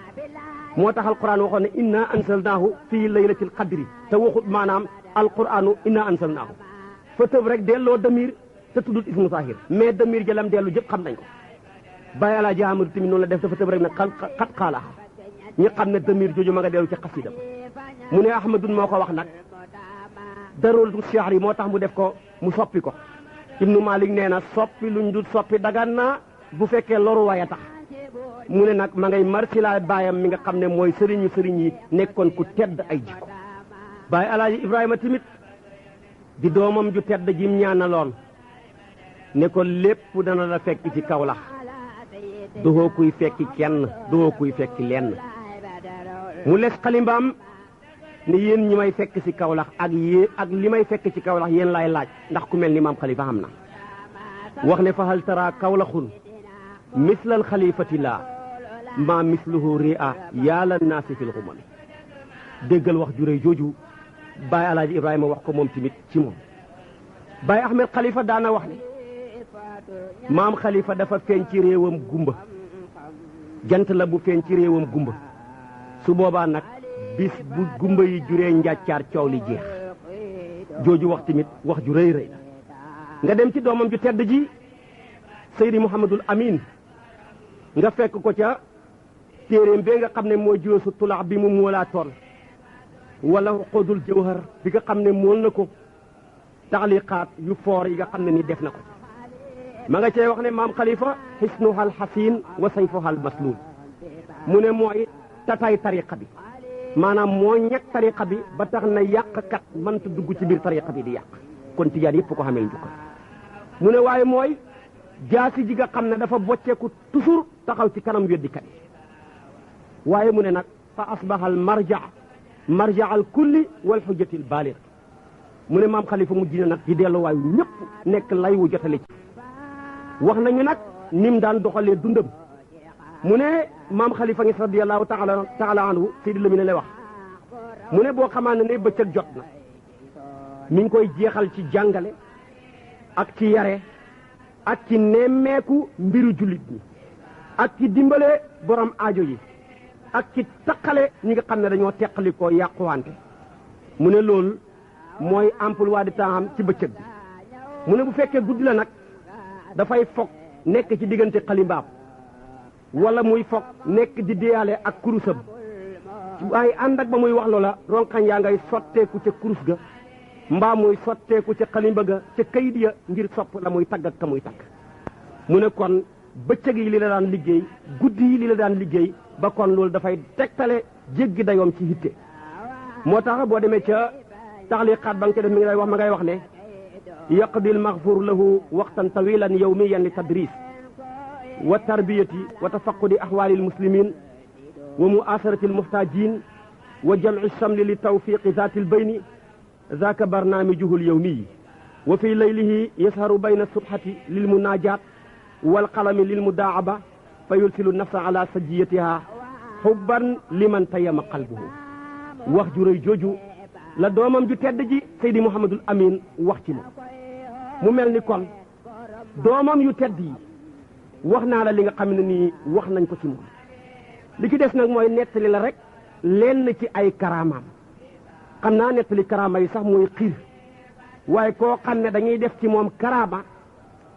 moo tax alquran waxoon ne inna ansalnaahu fii laylatil qadri te waxut maanaam alquranu inna ansalnaahu fa tëb rek delloo damir te tuddut ismu saahir mais damir jëlam dellu jëpp xam nañ ko Baay Alaaji Amadu tamit noonu la def dafa tëb rek ne xat xaalaha ñi xam ne damir jooju ma nga dellu ci xasida mu ne ahmadun moo ko wax nag darul siyaar yi moo tax mu def ko mu soppi ko ibnu malik nee na soppi luñ dul soppi dagan naa bu fekkee loru waay a tax mu ne nag ma ngay marsilaay baayam mi nga xam ne mooy sëriñu sëriñ yi nekkoon ku tedd ay jikko Baay Alaaji Ibrahima tamit di doomam ju tedd jim ñaanaloon ne ko lépp dana la fekk ci Kawlax doxoo kuy fekki kenn doxoo kuy fekki lenn mu les xalimbaam ne yéen ñi may fekk ci Kawlax ak li may fekk ci Kawlax yéen laay laaj ndax ku mel ni maam Khalifa xam na wax ne fa hal tara Kawlaxun mislal xalifati laa ma misluhu ria yàlla naasi fil xumami déggal wax ju réy jooju Baay Alaaji Ibrahima wax ko moom tamit ci moom Baay Ahmed Khalifa daana wax ne maam Khalifa dafa feeñ ci réewam gumba jant la bu feeñ ci réewam gumba su boobaa nag bis bu gumba yi juree njàccaar coow li jeex jooju wax tamit wax ju rëy rëy nga dem ci doomam ju tedd ji Seydi Mouhamadul Amin nga fekk ko ca téeréem bee nga xam ne mooy juróosu tulaax bi mu moolaa toon wala xodul jawhar bi nga xam ne mool na ko taxliqaat yu foor yi nga xam ne ni def na ko ma nga cee wax ne maam Khalifa xisnuhal xasin wa sayfuhal maslul mu ne mooy tatay tariqa bi maanaam moo ñàkk tariqa bi ba tax na yàqkat mënta dugg ci biir tariqa bi di yàq kon tijaan yëpp ko xamee njukkal mu ne waaye mooy jaasi ji nga xam ne dafa bocceeku toujours taxaw ci kanam weddikat yi waaye mu ne nag fa asbaxal marja al kulli wal xujjatil baalir mu ne maam Khalifa mujj na nag di delluwaayu ñëpp nekk lay wu jotale ci wax nañu nag nim daan doxalee dundam mu ne maam Khalifa Niass radiyallahu taala anhu Seydi Lamine lay wax mu ne boo xamaa ne bëccëg jot na mi ngi koy jeexal ci jàngale ak ci yare ak ci nemmeeku mbiru jullit ñi ak ci dimbale borom aajo yi ak ci taqale ñi nga xam ne dañoo teqali ko yàquwante mu ne loolu mooy emploi du temps am ci bëccëg bi mu ne bu fekkee guddi la nag dafay fog nekk ci diggante xalimbaam wala muy fog nekk di deyaale ak kurusam waaye ànd ak ba muy wax loola ronkañ yaa ngay sotteeku ca kurus ga mbaa muy sotteeku ca xalimba ga ca kayit ya ngir sopp la muy tagg ak ka muy tagg mu ne kon bëccëg yi li la daan liggéey guddi yi li la daan liggéey ba kon loolu dafay tegtale jéggi dayoom ci hitte moo tax boo demee ca taxliqaat ba nga ca def mi ngi lay wax ma ngay wax ne yaqdi al maghfur lahu waqtan tawilan yawmiyan li tadris wa tarbiyati wa tafaqudi ahwali almuslimin wa muasarati almuhtajin wa jamci alshamli li tawfiqi zati albayni ذاك برنامجه اليومي وفي ليله يسهر بين الصبحة للمناجات والقلم للمداعبة فيرسل النفس على سجيتها حبا لمن تيم قلبه wax ju rëy jooju la doomam ju tedd ji Seydi Mouhamadul Amin wax ci moom mu mel ni kon doomam yu tedd yi wax naa la li nga xam ne nii wax nañ ko ci moom li ci des nag mooy nettali la rek lenn ci ay karaamaam xam naa nettali karaama yi sax mooy xiir waaye koo xam ne dañuy def ci moom karaama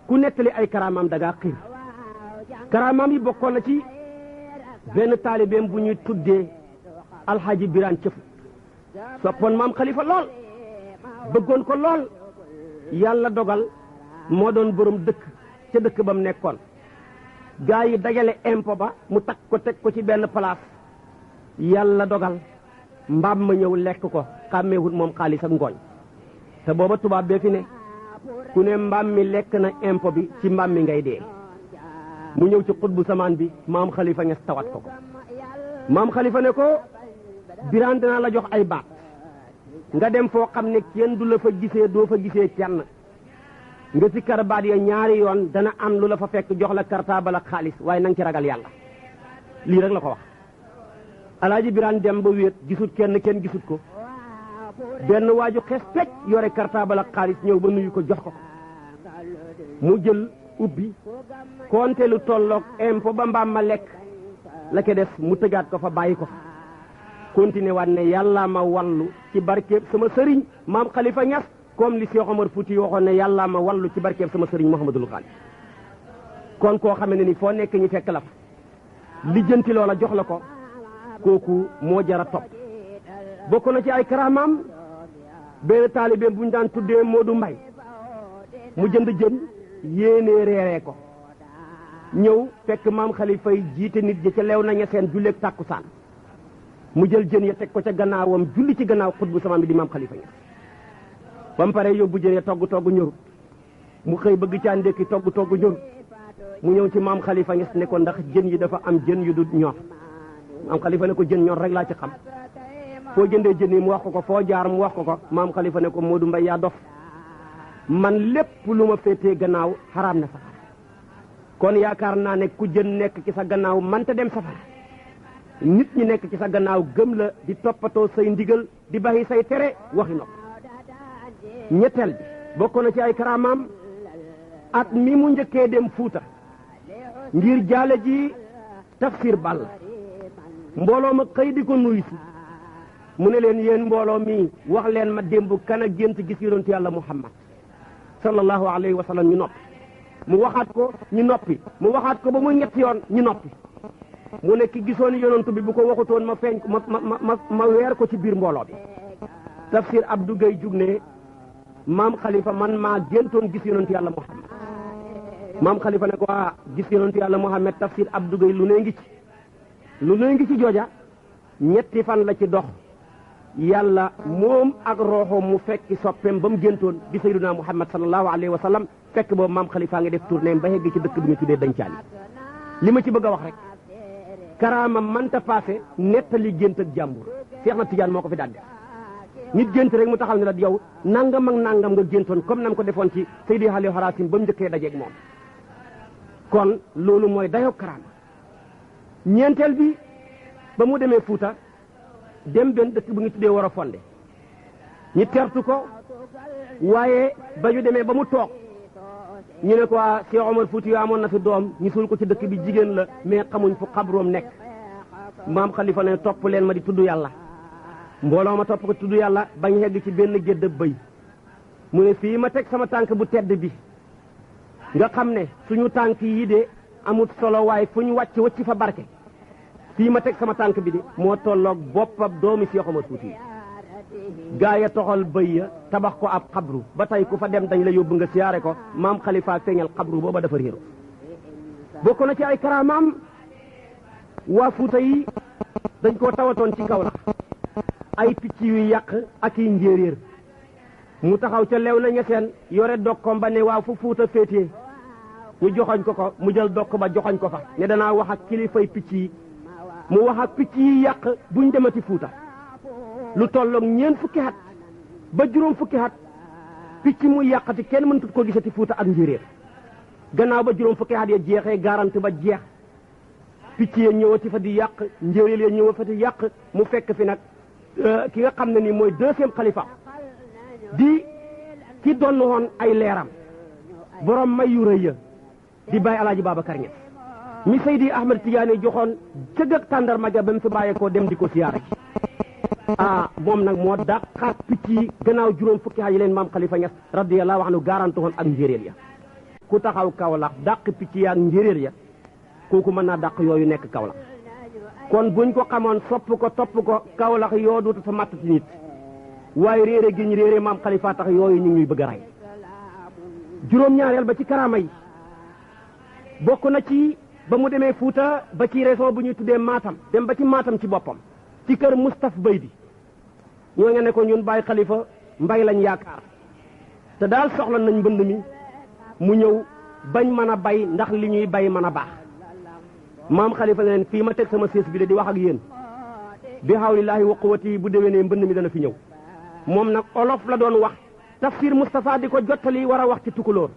ku nettali ay karaamaam da ngaa xiir karaamaam yi bokkoon na ci benn taalibeem bu ñuy tuddee alxaaji Biraan Cëfu soppoon maam Khalifa lool bëggoon ko lool yàlla dogal moo doon borom dëkk ca dëkk ba mu nekkoon gaa yi dajale impôt ba mu takk ko teg ko ci benn place yàlla dogal mbaam ma ñëw lekk ko xàmmeewut moom xaalis ak ngooñ te booba tubaab bee fi ne ku ne mbaam mi lekk na impôt bi ci mbaam mi ngay dee mu ñëw ci xutbu samaan bi maam Khalifa Ñas tawat ko maam Khalifa ne ko Biraan dinaa la jox ay baat nga dem foo xam ne kenn du la fa gisee doo fa gisee kenn nga si kar baat ya ñaari yoon dana am lu la fa fekk jox la kartaabal ak xaalis waaye nang ci ragal yàlla lii rek la ko wax alaaji Biraan dem ba wéet gisut kenn gisut ko benn waaju xes pecc yore kartaabal ak xaalis ñëw ba nuyu ko jox ko mu jël ubbi konte lu tolloog impôt ba mbaam ma lekk la ke def mu tëgaat ko fa bàyyi ko fa continué waat ne yàllaa ma wallu ci barkeeb sama sëriñ maam Khalifa Ñas comme li Cheikh Omar Fouti waxoon ne yàllaa ma wallu ci barkeeb sama sëriñ Mouhamadul Xaali kon koo xam ne ni foo nekk ñi fekk la fa lijjanti loola jox la ko kooku moo jara topp bokk na ci ay karaamaam benn taalibeem bu ñu daan tuddee Moodu Mbay mu jënd jën yéenee reeree ko ñëw fekk maam Khalifa yi jiite nit ji ca leew na ñeseen julleeg tàkkusaan mu jël jën ya teg ko ca gannaawam julli ci gannaaw xutbu sama bi di maam Khalifa Ñas ba mu paree yóbbu jën ya togg ñorut mu xëy bëgg caa ndékki togg ñorut mu ñëw ci maam Khalifa Ñas ne ko ndax jën yi dafa am jën yu du ñor maam Khalifa ne ko jën ñor rek laa ci xam foo jëndee jën yi mu wax ko foo jaar mu wax ko maam Khalifa ne ko Moodu Mbay yaa dof man lépp lu ma féetee gannaaw xaraam na safara kon yaakaar naa ne ku jën nekk ci sa gannaaw manta dem safara nit ñi nekk ci sa gannaaw gëm la di toppatoo say ndigal di baxi say tere waxi nopp ñetteel bi bokk na ci ay karaamaam at mi mu njëkkee dem Fuuta ngir jaale ji Tafsir Balla mbooloo ma xëy di ko nuyu si mu ne leen yéen mbooloo mi wax leen ma démb kan a gént gis yonentu yàlla Muhammad sallallahu alayhi wa sallam ñu noppi mu waxaat ko ñu noppi mu waxaat ko ba muy ñetti yoon ñu noppi mu ne ki gisoon yonentu bi bu ko waxutoon ma feeñ ma weer ko ci biir mbooloo bi Tafsir Abdou Gueye jug ne maam Khalifa man maa géntoon gis yonentu yàlla Muhammad maam Khalifa ne ko gis yonentu yàlla Muhammad Tafsir Abdou Gueye lu ne ngi ci jooja ñetti fan la ci dox yàlla moom ak roxoom mu fekki soppeem ba mu géntoon di sayyiduna Muhammad sallallahu alayhi wa sallam fekk boobu maam Khalifa nga def tournée ba yegg ci dëkk bi ñu tuddee Dancaali li ma ci bëgg a wax rek karaama manta passé nettali gént ak jàmbur Seex na Tijaan moo ko fi daan def nit gént rek mu taxaw ne la yow nangam ak nangam nga géntoon comme nam ko defoon ci Seydi Aliou Harasim ba mu njëkkee dajeeg moom kon loolu mooy dayoo karaama ñeenteel bi ba mu demee Fuuta dem benn dëkk bu ñu tuddee war a fonde ñi tertu ko waaye ba ñu demee ba mu toog ñu ne ko Cheikh Omar Fouti yoo amoon na fi doom ñu suul ko ci dëkk bi jigéen la mais xamuñ fu xabroom nekk maam Khalifa ne topp leen ma di tudd yàlla mbooloo ma topp ko tudd yàlla bañ yegg ci benn gédd bëy mu ne fii ma teg sama tànk bu tedd bi nga xam ne suñu tànk yi de amut solo waaye fu ñu wàcc fa barke fii ma teg sama tànk bi de moo tolloog boppam doomi Cheikh Omar Fouti gaa ya toxal bëy ya tabax ko ab xabru ba tey ku fa dem dañ la yóbbu nga siyaare ko maam Khalifa feeñal xabru booba dafa réeru bokk na ci ay karaamaam waa Fuuta yi dañ koo tawatoon ci kaw la ay picc yu yàq ak yi njéeréer mu taxaw ca lew na ñeseen yore dokkom ba ne waaw fu Fuuta féetee ñu joxoñ ko mu jël dokk ba joxoñ ko fa ne danaa wax ak kilifay picc yi mu wax ak picc yi yàq buñ demati Fuuta lu tolloog ñeent fukki at ba juróom fukki at picc mu yàqati kenn mënut ko gisati Fuuta ak njéeréer gannaaw ba juróom fukki at ya jeexee garanti ba jeex picc ya ñëwati fa di yàq njéeréer ya ñëwati fa di yàq mu fekk fi nag ki nga xam ne nii mooy deuxième xalifa di ki doon woon ay leeram borom may yu rëy ya di bàyyi alaaji Babacar Ñas mi Seydi Ahmed Tidiane joxoon cëgg ak tàndarma ja ba mu fi bàyyeekoo dem di ko siyaare moom nag moo dàqaat picc yi gannaaw juróom fukki at yi leen maam Khalifa Ñas radiyallahu anhu garanti woon ak njéeréer ya ku taxaw Kaolack dàq picc ya ak njéeréer ya kooku mën naa dàq yooyu nekk Kaolack kon buñ ko xamoon sopp ko topp ko Kaolack yoo dootu fa matt ci nit waaye réere gi ñu réere maam Khalifa tax yooyu ñu ngi ñuy bëgg a rey juróom-ñaareel ba ci karaama yi bokk na ci ba mu demee Fuuta ba ci région bu ñuy tuddee Matam dem ba ci Matam ci boppam ci kër Moustapha Baydi ñoo nga ne ko ñun Baye Khalifa mbay lañ yaakaar te daal soxla nañ mbënd mi mu ñëw bañ mën a bay ndax li ñuy bay mën a baax maam Khalifa ne leen fii ma teg sama sées bi de di wax ak yéen bi hawlillaahi wa quwwati bu déwénee mbënd mi dana fi ñëw moom nag olof la doon wax tafsir Moustapha di ko jottali war a wax ci tukulóor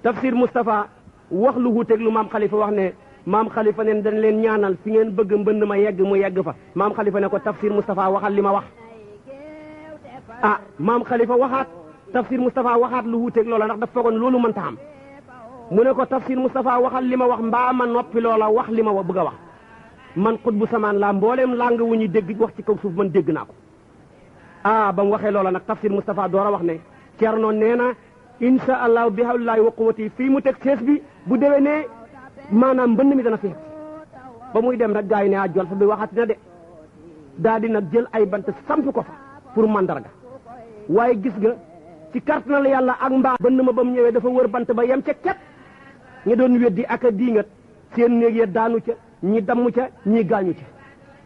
tafsir Moustapha wax lu wuuteeg lu maam Khalifa wax ne maam Khalifa ne dañ leen ñaanal fi ngeen bëgg mbënd ma yegg mu yegg fa maam Khalifa ne ko tafsir Moustapha waxal li ma wax maam Khalifa waxaat tafsir Moustapha waxaat lu wuuteeg loola ndax daf foogoon loolu mënta am mu ne ko tafsir Moustapha waxal li ma wax mbaa ma noppi loola wax li ma bëgg a wax man xutbu samaan laa mbooleem làng wu ñu dégg wax ci kaw suuf man dégg naa ko ba mu waxee loola nag tafsir Moustapha door a wax ne Cerno nee na insha allah bi hawlillaahi wa quwwati fii mu teg sees bi bu déwénee maanaam mbënd mi dana fi ba muy dem rek gaa yi ne jol fa bi waxati na de daa di nag jël ay bant samp ko fa pour mandarga waaye gis nga ci kartanal yàlla ak mbaa bënn ma ba mu ñëwee dafa wër bant ba yem ca ket ñi doon weddi ak a diingat seen néeg ya daanu ca ñi damm ca ñi gaañu ca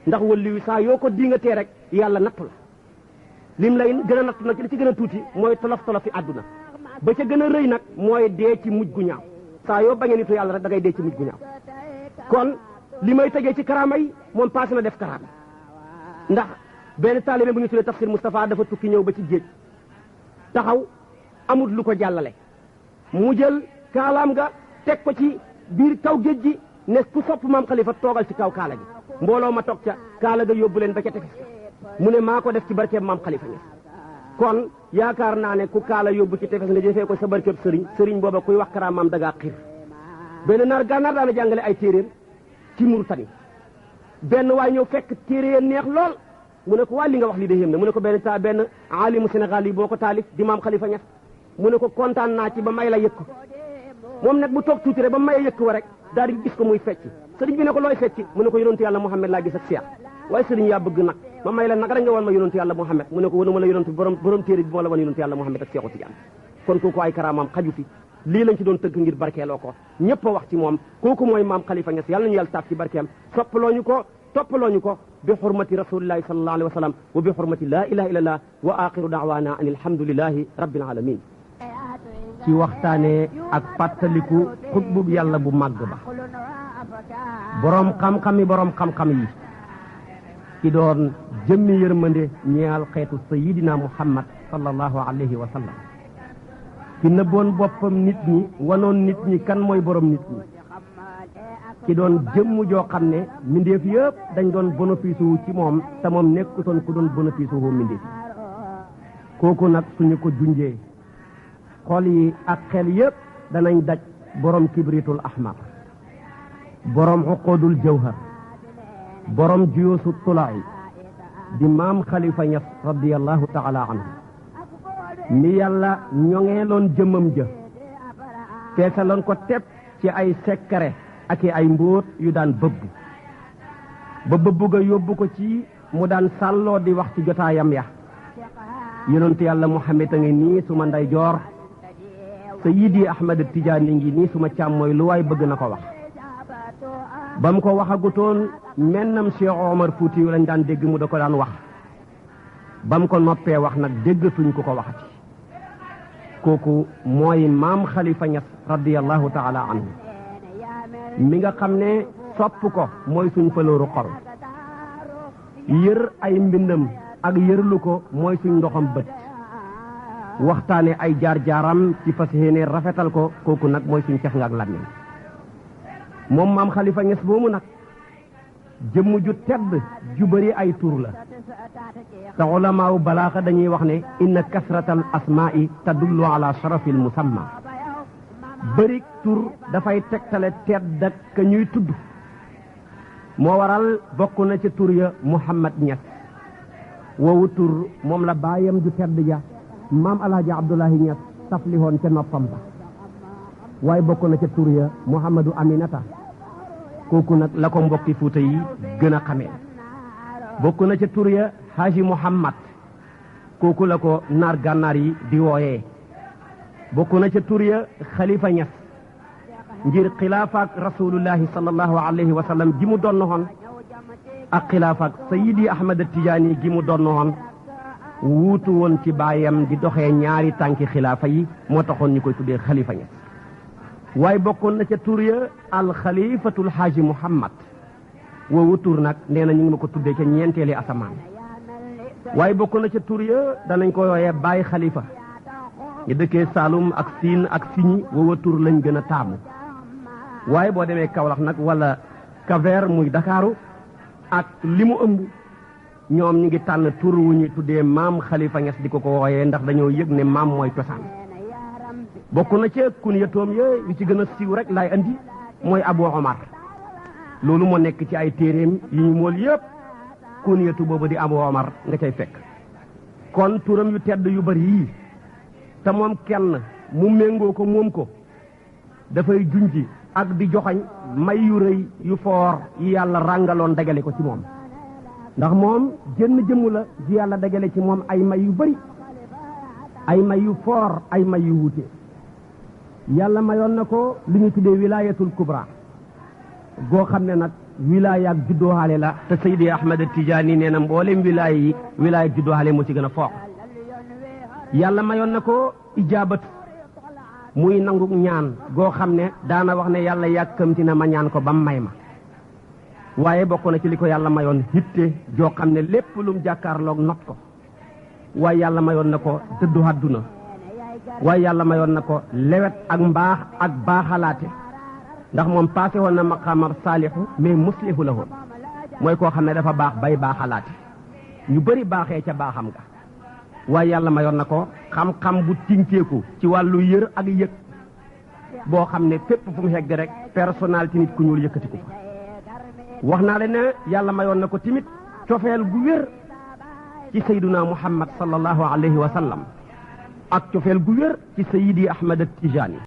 ndax wëlli wi saa yoo ko diingatee rek yàlla nattu la lim lay gën a nattu nag li ci gën a tuuti mooy tolof-tolof fi àdduna ba ca gën a rëy nag mooy dee ci mujj gu ñaaw saa yoo bañee nitu yàlla rek da ngay dee ci mujj gu ñaaw kon li may tegee ci karaama yi moom passé na def karaama ndax benn taalibe bu ñu tuddee tafsir Moustapha dafa tukki ñëw ba ci géej taxaw amut lu ko jàllale mu jël kaalaam nga teg ko ci biir kaw géej gi ne ku sopp maam Khalifa toogal ci kaw kaala gi mbooloo ma toog ca kaala ga yóbbu leen ba ca tefes mu ne maa ko def ci barkeeb maam Khalifa Niass kon yaakaar naa ne ku kaala yóbbu ci tefes nga jëfee ko sa barkeeb sëriñ booba kuy wax karaamaam da ngaa xiir benn naar gànnaar daana jàngale ay téeréer ci Mauritanie benn waay ñëw fekk téere neex lool mu ne ko waa li nga wax lii de yéem ne mu ne ko benn alimu Sénégal yi boo ko taalif di maam Khalifa Niass mu ne ko kontaan naa ci ba may la yëg ko moom nag bu toog tuuti rek ba may yëg ko rek daal di gis ko muy fecc sëriñ bi ne ko looy fecc mu ne ko yonentu yàlla Muhammad laa gis ak Cheikh waaye sëriñ yaa bëgg nag ma may la nag rek nga wan ma yonentu yàlla Muhammad mu ne ko wanuma la yonentu borom téere bi moo la wan yonentu yàlla Muhammad ak Cheikhu Tidiane kon kooku ay karaamaam xaju fi lii lañ ci doon tëgg ngir barkeeloo ko ñëpp a wax ci moom kooku mooy maam Khalifa Niass yàlla nañu yàlla taaf ci barkeem soppalooñu ko toppalooñu ko bi xurmati rasulillahi sallallahu alayhi wa sallam wa bi xurmati laa ilaha illallah wa axiru daawaana an alhamdulillahi rabbil alamin ci waxtaane ak fàttaliku xutbub yàlla bu màgg ba boroom xam-xam yi ki doon jëmmi yërmande ñeel xeetu sayidina muhammad sallallahu alayhi wa sallam ki nëbboon boppam nit ñi wanoon nit ñi kan mooy borom nit ñi ki doon jëmm joo xam ne mbindeef yëpp dañ doon bénéfice wu ci moom te moom nekkutoon ku doon bénéfice wu mbindeef kooku nag suñu ko junjee xol yi ak xel yëpp danañ daj borom kibritul ahmar borom uqudul jawhar borom juyusu tulaay di maam Khalifa Niass radiyallahu taala anhu mi yàlla ñoŋeeloon jëmmam ja feesaloon ko tepp ci ay sekkare ak ay mbóot yu daan bëbb ga yóbbu ko ci mu daan sàlloo di wax ci jotaayam ya yonentu yàlla Muhammad a ngi nii suma ndeyjoor Sayyidi Ahmed Tidiane ngi nii suma càmmooy lu waay bëgg na ko wax ba mu ko waxagutoon mennam Cheikh Omar Fouti lañ daan dégg mu da ko daan wax ba mu ko noppee wax nag déggatuñ ko ko waxati kooku mooy maam Khalifa Niass radiyallahu taala anhu mi nga xam ne sopp ko mooy suñ falooru xol yër ay mbindam ak yërlu ko mooy suñ ndoxam bët waxtaane ay jaar-jaaram ci fas yéene rafetal ko kooku nag mooy suñ cex nga ak làmmiñ moom maam Khalifa Niass moomu nag jëmm ju tedd ju bëri ay tur la te ulamaaw balaaxa dañuy wax ne inna kasratal asmaa'i tadullu ala sharafil musamma bëri tur dafay tegtale tedd ak ka ñuy tudd moo waral bokk na ca tur ya Muhammad Ñas woowu tur moom la baayam ju tedd ja maam alhaji Abdoulahi Ñas taflihoon ca noppam ba waaye bokk na ca tur ya Muhammadu Aminata kooku nag la ko mbokki Fuuta yi gën a xamee bokk na ca tur ya Haji Muhammad kooku la ko naar gànnaar yi di wooyee bokk na ca tur ya Xalifa Ñas ngir xilaafaak rasulullahi sallallahu alayhi wa sallam gi mu doon noxoon ak xilaafaak Sayidi Ahmad Tijaani gi mu doon noxoon wuutu woon ci baayam di doxee ñaari tànki xilaafa yi moo taxoon ñu koy tuddee Xalifa Ñas waaye bokkoon na ca tur ya alxalifatul Haaji Muhammad woowu tur nag nee na ñu ngi ma ko tuddee ca ñeenteeli asamaan waaye bokkoon na ca tur ya danañ ko yooyee Baay Xalifa ñu dëkkee Saalum ak Siin ak Siñi woowa tur lañ gën a taamu waaye boo demee Kaolack nag wala Kaver muy Dakaaru ak li mu ëmb ñoom ñu ngi tànn tur wu ñu tuddee maam Xalifa Ñas di ko wooyee ndax dañoo yëg ne maam mooy cosaan bokk na ca kunyatoom ya yu ci gën a siiw rek laay andi mooy Abu Omar loolu moo nekk ci ay téeréem yi ñu mool yëpp kunyatu boobu di Abu Omar nga cay fekk kon turam yu tedd yu bari yii te moom kenn mu méngoo ko moom ko dafay junji ak di joxañ may yu rëy yu foor yi yàlla ràngaloon dagale ko ci moom ndax moom jënn jëmm la ji yàlla dagale ci moom ay may yu bari ay may yu foor ay may yu wuute yàlla mayoon na ko lu ñu tuddee wilaayatul kubra goo xam ne nag wilaaya ak juddooxaale la te Seydi Ahmad Tijaani nee na mboolem wilaaya yi wilaaya ak juddooxaale moo ci gën a foor yàlla mayoon na ko ijaabatu muy nangu ñaan goo xam ne daana wax ne yàlla yàkkamti na ma ñaan ko ba may ma waaye bokk na ci li ko yàlla mayoon hitte joo xam ne lépp lum jàkkaarloog not ko waaye yàlla mayoon na ko dëddu àdduna waaye yàlla mayoon na ko lewet ak mbaax ak baaxalaate ndax moom passé woon na maqaamar saalihu mais muslihu la woon mooy koo xam ne dafa baax bay baaxalaate ñu bëri baaxee ca baaxam nga waaye yàlla mayoon na ko xam-xam bu tinkeeku ci wàllu yër ak yëg boo xam ne fépp fu mu hegg rek personnalité nit ku ñuul yëkkati ko fa wax naa leen ne yàlla mayoon na ko timit cofeel gu wér ci sayduna muhammad sallallahu alayhi wa sallam ak cofeel gu wér ci sayidi ahmad at-tijaani